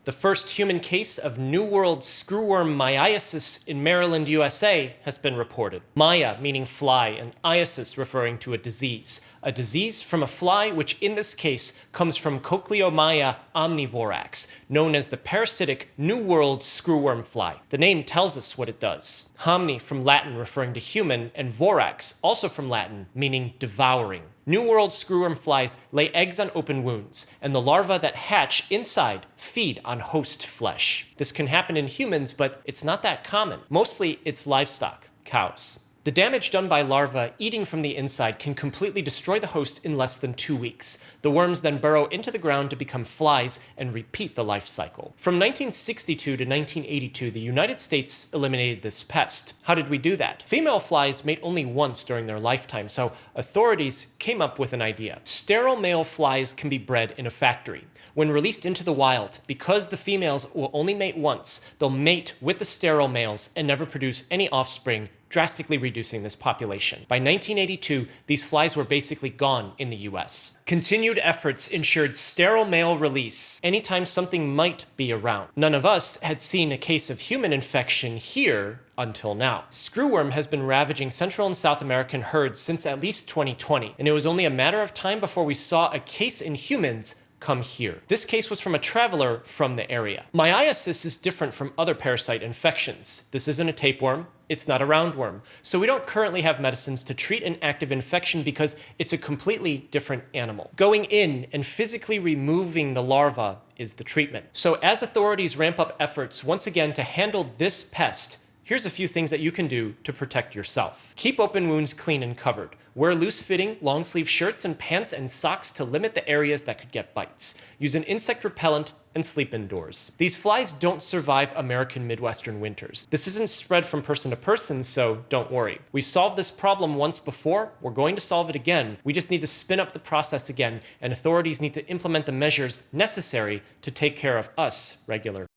The first human case of New World screwworm myiasis in Maryland, USA has been reported. Maya meaning fly and iasis referring to a disease from a fly which in this case comes from Cochleomya omnivorax, known as the parasitic New World screwworm fly. The name tells us what it does. Omni from Latin referring to human, and vorax, also from Latin, meaning devouring. New World screwworm flies lay eggs on open wounds, and the larvae that hatch inside feed on host flesh. This can happen in humans, but it's not that common. Mostly it's livestock, cows. The damage done by larvae eating from the inside can completely destroy the host in less than 2 weeks. The worms then burrow into the ground to become flies and repeat the life cycle. From 1962 to 1982, the United States eliminated this pest. How did we do that? Female flies mate only once during their lifetime, so authorities came up with an idea. Sterile male flies can be bred in a factory. When released into the wild, because the females will only mate once, they'll mate with the sterile males and never produce any offspring, drastically reducing this population. By 1982, these flies were basically gone in the US. Continued efforts ensured sterile male release anytime something might be around. None of us had seen a case of human infection here until now. Screwworm has been ravaging Central and South American herds since at least 2020, and it was only a matter of time before we saw a case in humans come here. This case was from a traveler from the area. Myiasis is different from other parasite infections. This isn't a tapeworm, it's not a roundworm, so we don't currently have medicines to treat an active infection because it's a completely different animal. Going in and physically removing the larva is the treatment. So as authorities ramp up efforts once again to handle this pest, here's a few things that you can do to protect yourself. Keep open wounds clean and covered. Wear loose-fitting, long-sleeve shirts and pants and socks to limit the areas that could get bites. Use an insect repellent and sleep indoors. These flies don't survive American Midwestern winters. This isn't spread from person to person, so don't worry. We've solved this problem once before, we're going to solve it again. We just need to spin up the process again, and authorities need to implement the measures necessary to take care of us regular